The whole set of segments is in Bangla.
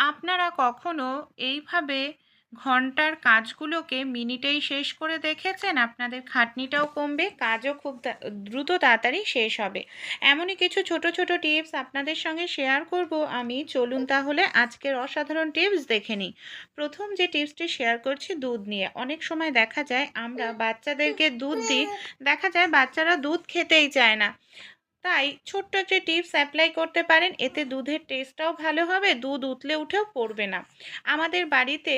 আপনারা কখনো এইভাবে ঘন্টার কাজগুলোকে মিনিটেই শেষ করে দেখেছেন? আপনাদের খাটনিটাও কমবে, কাজও খুব দ্রুত তাড়াতাড়ি শেষ হবে। এমনই কিছু ছোট ছোট টিপস আপনাদের সঙ্গে শেয়ার করব আমি। চলুন তাহলে আজকের অসাধারণ টিপস দেখে নিই। প্রথম যে টিপসটি শেয়ার করছি দুধ নিয়ে। অনেক সময় দেখা যায় আমরা বাচ্চাদেরকে দুধ দিই, দেখা যায় বাচ্চারা দুধ খেতেই চায় না। তাই ছোট্ট একটি টিপস অ্যাপ্লাই করতে পারেন, এতে দুধের টেস্টটাও ভালো হবে, দুধ উতলে উঠেও পড়বে না। আমাদের বাড়িতে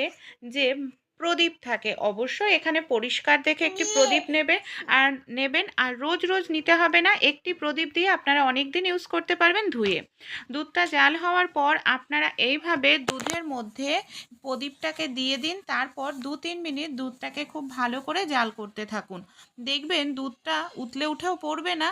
যে প্রদীপ থাকে, অবশ্যই এখানে পরিষ্কার দেখে একটি প্রদীপ নেবেন, আর রোজ রোজ নিতে হবে না। একটি প্রদীপ দিয়ে আপনারা অনেক দিন ইউজ করতে পারবেন ধুয়ে। দুধটা জাল হওয়ার পর আপনারা এইভাবে দুধের মধ্যে প্রদীপটাকে দিয়ে দিন, তারপর 2-3 মিনিট দুধটাকে খুব ভালো করে জাল করতে থাকুন। দেখবেন দুধটা উতলে উঠেও পড়বে না,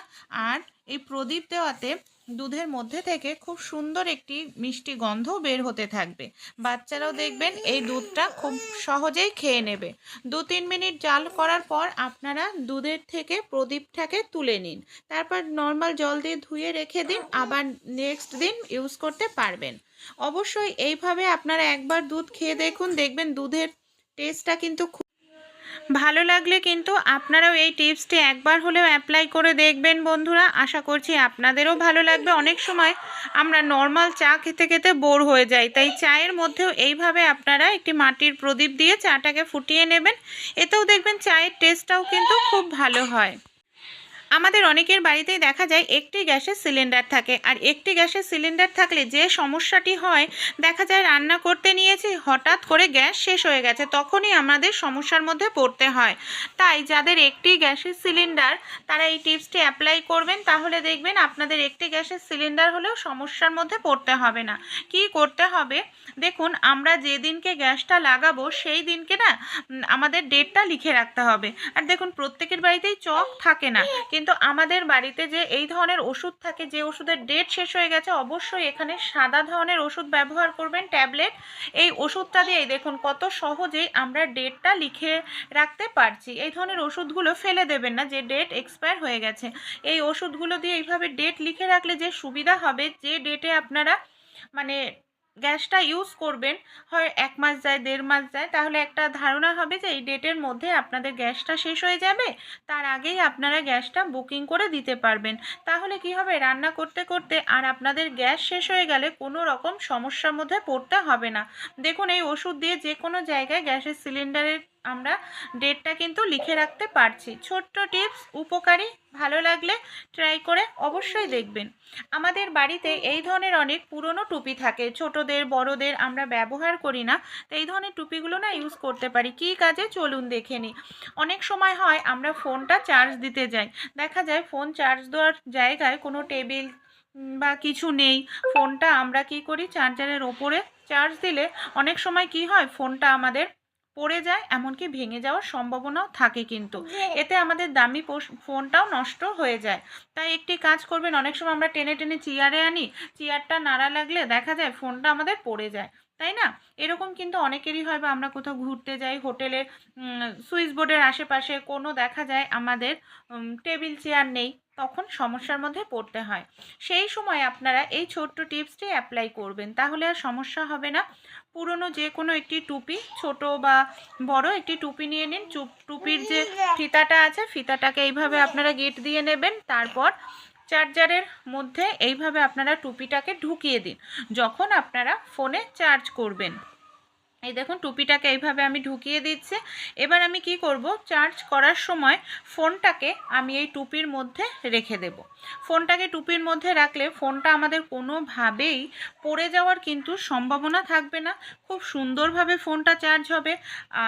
আর এই প্রদীপ দেওয়াতে দুধের মধ্যে থেকে খুব সুন্দর একটি মিষ্টি গন্ধ বের হতে থাকবে। বাচ্চারাও দেখবেন এই দুধটা খুব সহজেই খেয়ে নেবে। 2-3 মিনিট জাল করার পর আপনারা দুধের থেকে প্রদীপটাকে তুলে নিন, তারপর নর্মাল জল দিয়ে ধুয়ে রেখে দিন, আবার নেক্সট দিন ইউজ করতে পারবেন। অবশ্যই এইভাবে আপনারা একবার দুধ খেয়ে দেখুন, দেখবেন দুধের টেস্টটা কিন্তু ভালো লাগলে কিন্তু আপনারাও এই টিপসটি একবার হলেও অ্যাপ্লাই করে দেখবেন বন্ধুরা। আশা করছি আপনাদেরও ভালো লাগবে। অনেক সময় আমরা নর্মাল চা খেতে খেতে বোর হয়ে যাই, তাই চায়ের মধ্যেও এইভাবে আপনারা একটি মাটির প্রদীপ দিয়ে চাটাকে ফুটিয়ে নেবেন, এতেও দেখবেন চায়ের টেস্টটাও কিন্তু খুব ভালো হয়। আমাদের অনেকের বাড়িতেই দেখা যায় একটি গ্যাসের সিলিন্ডার থাকে, আর একটি গ্যাসের সিলিন্ডার থাকলে যে সমস্যাটি হয়, দেখা যায় রান্না করতে নিয়েছি, হঠাৎ করে গ্যাস শেষ হয়ে গেছে, তখনই আমাদের সমস্যার মধ্যে পড়তে হয়। তাই যাদের একটি গ্যাসের সিলিন্ডার, তারা এই টিপসটি অ্যাপ্লাই করবেন, তাহলে দেখবেন আপনাদের একটি গ্যাসের সিলিন্ডার হলেও সমস্যার মধ্যে পড়তে হবে না। কি করতে হবে দেখুন, আমরা যেদিনকে গ্যাসটা লাগাবো সেই দিনকে না আমাদের ডেটটা লিখে রাখতে হবে। আর দেখুন, প্রত্যেকের বাড়িতেই চক থাকে না, কিন্তু আমাদের বাড়িতে যে এই ধরনের ওষুধ থাকে, যে ওষুধের ডেট শেষ হয়ে গেছে, অবশ্যই এখানে সাদা ধরনের ওষুধ ব্যবহার করবেন, ট্যাবলেট। এই ওষুধটা দিয়েই দেখুন কত সহজেই আমরা ডেটটা লিখে রাখতে পারছি। এই ধরনের ওষুধগুলো ফেলে দেবেন না যে ডেট এক্সপায়ার হয়ে গেছে। এই ওষুধগুলো দিয়ে এইভাবে ডেট লিখে রাখলে যে সুবিধা হবে, যে ডেটে আপনারা মানে গ্যাসটা ইউজ করবেন, হয় 1 মাস যায়, 1.5 মাস যায়, তাহলে একটা ধারণা হবে যে এই ডেটের মধ্যে আপনাদের গ্যাসটা শেষ হয়ে যাবে, তার আগেই আপনারা গ্যাসটা বুকিং করে দিতে পারবেন। তাহলে কি হবে, রান্না করতে করতে আর আপনাদের গ্যাস শেষ হয়ে গেলে কোনো রকম সমস্যার মধ্যে পড়তে হবে না। দেখুন, এই ওষুধ দিয়ে যে কোনো জায়গায় গ্যাসের সিলিন্ডারের আমরা ডেটটা কিন্তু লিখে রাখতে পারছি। ছোট্ট টিপস, উপকারী, ভালো লাগলে ট্রাই করে অবশ্যই দেখবেন। আমাদের বাড়িতে এই ধরনের অনেক পুরনো টুপি থাকে, ছোটদের বড়দের আমরা ব্যবহার করি না, তো এই ধরনের টুপিগুলো না ইউজ করতে পারি। কী কাজে চলুন দেখে নিই। অনেক সময় হয় আমরা ফোনটা চার্জ দিতে যাই, দেখা যায় ফোন চার্জ দেওয়ার জায়গায় কোনো টেবিল বা কিছু নেই, ফোনটা আমরা কি করি, চার্জারের ওপরে চার্জ দিলে অনেক সময় কি হয়, ফোনটা আমাদের পড়ে যায়, এমনকি ভেঙে যাওয়ার সম্ভাবনাও থাকে, কিন্তু এতে আমাদের দামি ফোনটাও নষ্ট হয়ে যায়। তাই একটি কাজ করবেন, অনেক সময় আমরা টেনে টেনে চেয়ারে আনি, চেয়ারটা নাড়া লাগলে দেখা যায় ফোনটা আমাদের পড়ে যায়, তাই না? এরকম কিন্তু অনেকেরই হয়, বা আমরা কোথাও ঘুরতে যাই, হোটেলে সুইচ বোর্ডের আশেপাশে কোনো দেখা যায় আমাদের টেবিল চেয়ার নেই, তখন সমস্যার মধ্যে পড়তে হয়। সেই সময় আপনারা এই ছোট্ট টিপসটি অ্যাপ্লাই করবেন, তাহলে আর সমস্যা হবে না। পুরনো যে কোনো একটি টুপি, ছোট বা বড় একটি টুপি নিয়ে নিন, টুপির যে ফিতাটা আছে, ফিতাটাকে এইভাবে আপনারা গেট দিয়ে নেবেন, তারপর চার্জারের মধ্যে এইভাবে আপনারা টুপিটাকে ঢুকিয়ে দিন যখন আপনারা ফোনে চার্জ করবেন। এই দেখুন, টুপিটাকে এইভাবে আমি ঢুকিয়ে দিচ্ছি। এবার আমি কি করব, চার্জ করার সময় ফোনটাকে আমি এই টুপির মধ্যে রেখে দেব। ফোনটাকে টুপির মধ্যে রাখলে ফোনটা আমাদের কোনোভাবেই পড়ে যাওয়ার কিন্তু সম্ভাবনা থাকবে না, খুব সুন্দরভাবে ফোনটা চার্জ হবে।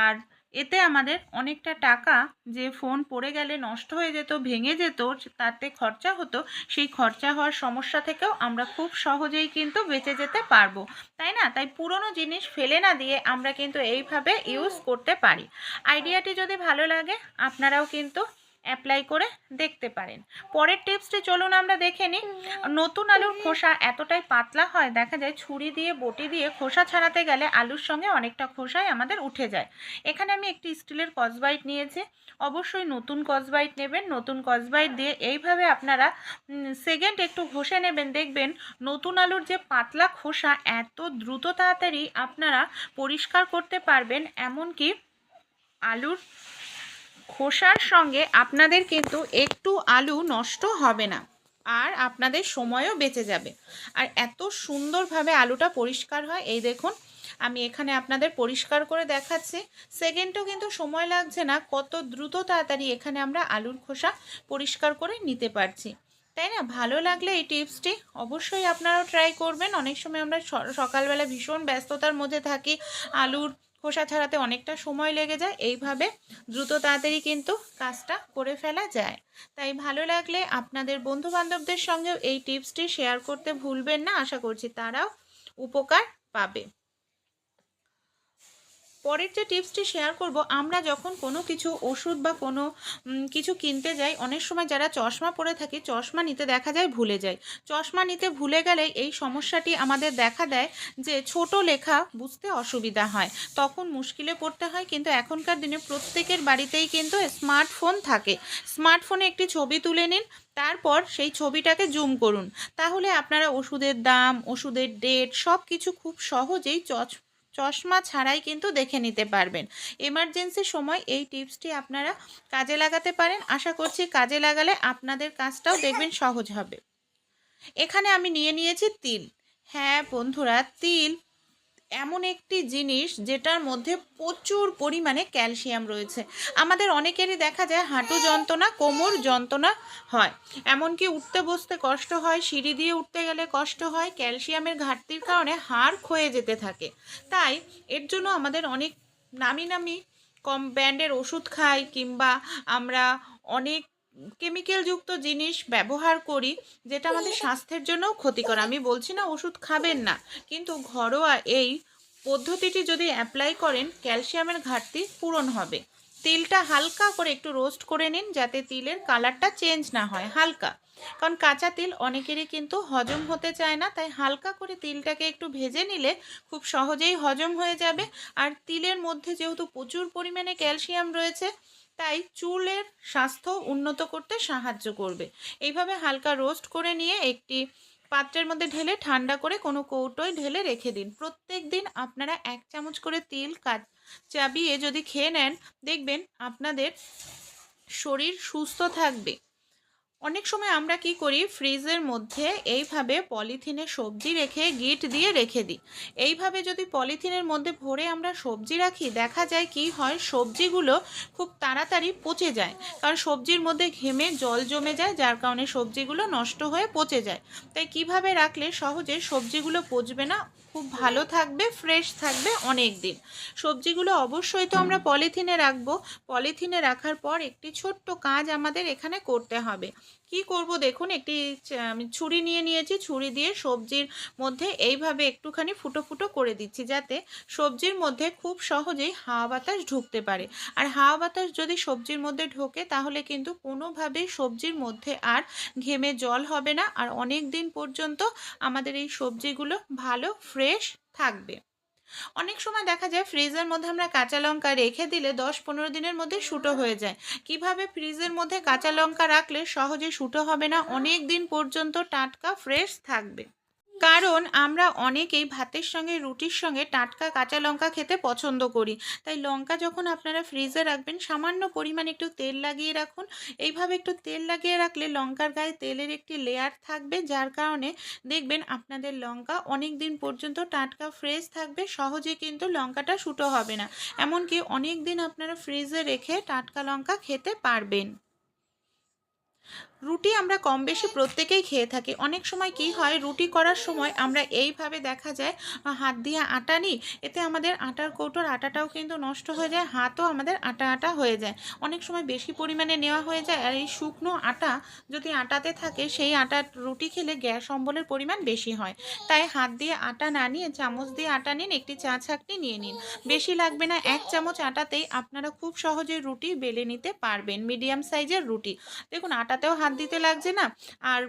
আর এতে আমাদের অনেকটা টাকা, যে ফোন পড়ে গেলে নষ্ট হয়ে যেত, ভেঙে যেত, তাতে খরচা হতো, সেই খরচা হওয়ার সমস্যা থেকেও আমরা খুব সহজেই কিন্তু বেঁচে যেতে পারবো, তাই না? তাই পুরনো জিনিস ফেলে না দিয়ে আমরা কিন্তু এইভাবে ইউজ করতে পারি। আইডিয়াটি যদি ভালো লাগে, আপনারাও কিন্তু অ্যাপ্লাই করে দেখতে পারেন। পরের টিপসটি চলুন আমরা দেখে নিই। নতুন আলুর খোসা এতটাই পাতলা হয়, দেখা যায় ছুরি দিয়ে বটি দিয়ে খোসা ছাড়াতে গেলে আলুর সঙ্গে অনেকটা খোসাই আমাদের উঠে যায়। এখানে আমি একটি স্টিলের স্কচব্রাইট নিয়েছি। অবশ্যই নতুন স্কচব্রাইট নেবেন। নতুন স্কচব্রাইট দিয়ে এইভাবে আপনারা সেকেন্ড একটু ঘষে নেবেন, দেখবেন নতুন আলুর যে পাতলা খোসা এত দ্রুত তাড়াতাড়ি আপনারা পরিষ্কার করতে পারবেন। এমনকি আলুর খোসার সঙ্গে আপনাদের কিন্তু একটু আলু নষ্ট হবে না, আর আপনাদের সময়ও বেঁচে যাবে। আর এত সুন্দরভাবে আলুটা পরিষ্কার হয়। এই দেখুন, আমি এখানে আপনাদের পরিষ্কার করে দেখাচ্ছি। সেকেন্ডও কিন্তু সময় লাগছে না, কত দ্রুত তাড়াতাড়ি এখানে আমরা আলুর খোসা পরিষ্কার করে নিতে পারছি, তাই না? ভালো লাগলে এই টিপসটি অবশ্যই আপনারাও ট্রাই করবেন। অনেক সময় আমরা সকালবেলা ভীষণ ব্যস্ততার মধ্যে থাকি, আলুর খোসা ছাড়াতে অনেকটা সময় লেগে যায়। এইভাবে দ্রুত তাড়াতাড়ি কিন্তু কাজটা করে ফেলা যায়। তাই ভালো লাগলে আপনাদের বন্ধুবান্ধবদের সঙ্গেও এই টিপসটি শেয়ার করতে ভুলবেন না। আশা করছি তারাও উপকার পাবে। পরের যে টিপসটি শেয়ার করব, আমরা যখন কোনো কিছু ওষুধ বা কোনো কিছু কিনতে যাই, অনেক সময় যারা চশমা পরে থাকি চশমা নিতে দেখা যায় ভুলে যাই। চশমা নিতে ভুলে গেলে এই সমস্যাটি আমাদের দেখা দেয় যে ছোট লেখা বুঝতে অসুবিধা হয়, তখন মুশকিলে পড়তে হয়। কিন্তু এখনকার দিনে প্রত্যেকের বাড়িতেই কিন্তু স্মার্টফোন থাকে। স্মার্টফোনে একটি ছবি তুলে নিন, তারপর সেই ছবিটাকে জুম করুন, তাহলে আপনারা ওষুধের দাম, ওষুধের ডেট সব কিছু খুব সহজেই চশমা ছাড়াই কিন্তু দেখে নিতে পারবেন। এমার্জেন্সির সময় এই টিপসটি আপনারা কাজে লাগাতে পারেন। আশা করছি কাজে লাগালে আপনাদের কাজটাও দেখবেন সহজ হবে। এখানে আমি নিয়েছি তিল। হ্যাঁ বন্ধুরা, তিল এমন একটি জিনিস যেটার মধ্যে প্রচুর পরিমাণে ক্যালসিয়াম রয়েছে। আমাদের অনেকেরই দেখা যায় হাঁটু যন্ত্রণা, কোমর যন্ত্রণা হয়, এমনকি উঠতে বসতে কষ্ট হয়, সিঁড়ি দিয়ে উঠতে গেলে কষ্ট হয়। ক্যালসিয়ামের ঘাটতির কারণে হাড় ক্ষয়ে যেতে থাকে। তাই এর জন্য আমাদের অনেক নামি নামি কম ব্র্যান্ডের ওষুধ খাই, কিংবা আমরা অনেক কেমিক্যালযুক্ত জিনিস ব্যবহার করি, যেটা আমাদের স্বাস্থ্যের জন্যও ক্ষতিকর। আমি বলছি না ওষুধ খাবেন না, কিন্তু ঘরোয়া এই পদ্ধতিটি যদি অ্যাপ্লাই করেন ক্যালসিয়ামের ঘাটতি পূরণ হবে। তিলটা হালকা করে একটু রোস্ট করে নিন, যাতে তিলের কালারটা চেঞ্জ না হয়, হালকা। কারণ কাঁচা তিল অনেকেরই কিন্তু হজম হতে চায় না, তাই হালকা করে তিলটাকে একটু ভেজে নিলে খুব সহজেই হজম হয়ে যাবে। আর তিলের মধ্যে যেহেতু প্রচুর পরিমাণে ক্যালসিয়াম রয়েছে, তাই চুলের স্বাস্থ্য উন্নত করতে সাহায্য করবে। এইভাবে হালকা রোস্ট করে নিয়ে একটি পাত্রের মধ্যে ঢেলে ঠান্ডা করে কোনো কৌটোয় ঢেলে রেখে দিন। প্রত্যেক দিন আপনারা 1 চামচ করে তিল চাবিয়ে যদি খেয়ে নেন, দেখবেন আপনাদের শরীর সুস্থ থাকবে। অনেক সময় আমরা কি করি, ফ্রিজের মধ্যে এইভাবে পলিথিনে সবজি রেখে গিট দিয়ে রেখে দিই। এইভাবে যদি পলিথিনের মধ্যে ভরে আমরা সবজি রাখি, দেখা যায় কি হয়, সবজিগুলো খুব তাড়াতাড়ি পচে যায়। কারণ সবজির মধ্যে ঘেমে জল জমে যায়, যার কারণে সবজিগুলো নষ্ট হয়ে পচে যায়। তাই কিভাবে রাখলে সহজে সবজিগুলো পচবে না, খুব ভালো থাকবে, ফ্রেশ থাকবে অনেক দিন। সবজিগুলো অবশ্যই তো আমরা পলিথিনে রাখবো। পলিথিনে রাখার পর একটি ছোট্ট কাজ আমাদের এখানে করতে হবে। কি করব দেখুন, একটি আমি ছুরি নিয়েছি। ছুরি দিয়ে সবজির মধ্যে এইভাবে একটুখানি ফুটো ফুটো করে দিচ্ছি, যাতে সবজির মধ্যে খুব সহজেই হাওয়া বাতাস ঢুকতে পারে। আর হাওয়া বাতাস যদি সবজির মধ্যে ঢোকে, তাহলে কিন্তু কোনোভাবেই সবজির মধ্যে আর ঘেমে জল হবে না, আর অনেক দিন পর্যন্ত আমাদের এই সবজিগুলো ভালো ফ্রেশ থাকবে। অনেক সময় দেখা যায় ফ্রিজের মধ্যে আমরা কাঁচা লঙ্কা রেখে দিলে 10-15 দিনের মধ্যে শুটো হয়ে যায়। কিভাবে ফ্রিজের মধ্যে কাঁচা লঙ্কা রাখলে সহজে শুটো হবে না, অনেক দিন পর্যন্ত টাটকা ফ্রেশ থাকবে? কারণ আমরা অনেকেই ভাতের সঙ্গে, রুটির সঙ্গে টাটকা কাঁচা লঙ্কা খেতে পছন্দ করি। তাই লঙ্কা যখন আপনারা ফ্রিজে রাখবেন, সামান্য পরিমাণে একটু তেল লাগিয়ে রাখুন। এইভাবে একটু তেল লাগিয়ে রাখলে লঙ্কার গায়ে তেলের একটি লেয়ার থাকবে, যার কারণে দেখবেন আপনাদের লঙ্কা অনেক দিন পর্যন্ত টাটকা ফ্রেশ থাকবে। সহজে কিন্তু লঙ্কাটা শুটো হবে না, এমনকি অনেক দিন আপনারা ফ্রিজে রেখে টাটকা লঙ্কা খেতে পারবেন। রুটি আমরা কম বেশি প্রত্যেকেই খেয়ে থাকি। অনেক সময় কি হয়, রুটি করার সময় আমরা এইভাবে দেখা যায় হাত দিয়ে আটা নিই, এতে আমাদের আটার কৌটোর আটাটাও কিন্তু নষ্ট হয়ে যায়, হাতও আমাদের আটা আটা হয়ে যায়। অনেক সময় বেশি পরিমাণে নেওয়া হয়ে যায়, আর এই শুকনো আটা যদি আটাতে থাকে, সেই আটার রুটি খেলে গ্যাস অম্বলের পরিমাণ বেশি হয়। তাই হাত দিয়ে আটা না নিয়ে চামচ দিয়ে আটা নিন, একটি চা ছাঁকনি নিয়ে নিন। বেশি লাগবে না, 1 চামচ আটাতেই আপনারা খুব সহজেই রুটি বেলে নিতে পারবেন, মিডিয়াম সাইজের রুটি। দেখুন আটাতেও হাত দিতে লাগছে না, আর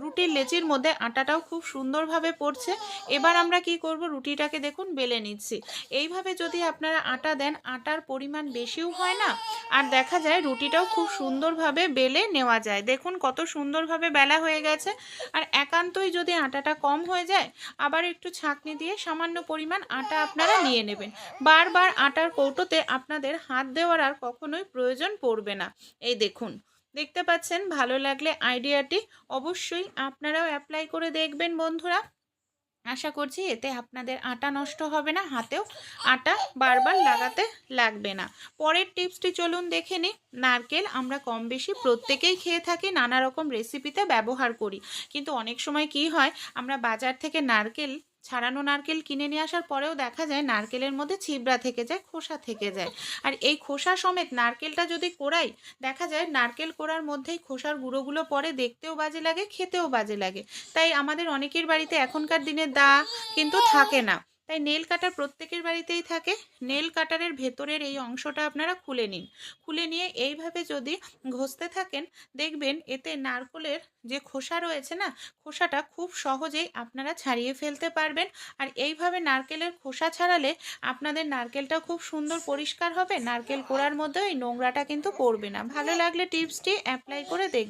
রুটির লেচির মধ্যে আটাটাও খুব সুন্দরভাবে পড়ছে। এবার আমরা কি করব, রুটিটাকে দেখুন বেলে নিচ্ছি। এইভাবে যদি আপনারা আটা দেন, আটার পরিমাণ বেশিও হয় না, আর দেখা যায় রুটিটাও খুব সুন্দরভাবে বেলে নেওয়া যায়। দেখুন কত সুন্দরভাবে বেলা হয়ে গেছে। আর একান্তই যদি আটাটা কম হয়ে যায়, আবার একটু ছাঁকনি দিয়ে সামান্য পরিমাণ আটা আপনারা নিয়ে নেবেন। বারবার আটার কৌটোতে আপনাদের হাত দেওয়ার আর কখনোই প্রয়োজন পড়বে না। এই দেখুন, দেখতে পাচ্ছেন? ভালো লাগলে আইডিয়াটি অবশ্যই আপনারাও অ্যাপ্লাই করে দেখবেন বন্ধুরা। আশা করছি এতে আপনাদের আটা নষ্ট হবে না, হাতেও আটা বারবার লাগাতে লাগবে না। পরের টিপসটি চলুন দেখে নিই। নারকেল আমরা কম বেশি প্রত্যেকেই খেয়ে থাকি, নানা রকম রেসিপিতে ব্যবহার করি। কিন্তু অনেক সময় কি হয়, আমরা বাজার থেকে নারকেল, ছাড়ানো নারকেল কিনে নিয়ে আসার পরেও দেখা যায় নারকেলের মধ্যে ছিবড়া থেকে যায়, খোসা থেকে যায়। আর এই খোসা সমেত নারকেলটা যদি কোড়াই, দেখা যায় নারকেল কোড়ার মধ্যেই খোসার গুঁড়োগুলো পরে, দেখতেও বাজে লাগে, খেতেও বাজে লাগে। তাই আমাদের অনেকের বাড়িতে এখনকার দিনে দা কিন্তু থাকে না, তাই নেল কাটার প্রত্যেকের বাড়িতেই থাকে। নেল কাটারের ভেতরের এই অংশটা আপনারা খুলে নিন। খুলে নিয়ে এইভাবে যদি ঘষতে থাকেন, দেখবেন এতে নারকেলের যে খোসা রয়েছে না, খোসাটা খুব সহজেই আপনারা ছাড়িয়ে ফেলতে পারবেন। আর এইভাবে নারকেলের খোসা ছাড়ালে আপনাদের নারকেলটা খুব সুন্দর পরিষ্কার হবে, নারকেল কোড়ার মধ্যেও এই নোংরাটা কিন্তু পড়বে না। ভালো লাগলে টিপসটি অ্যাপ্লাই করে দেখবেন।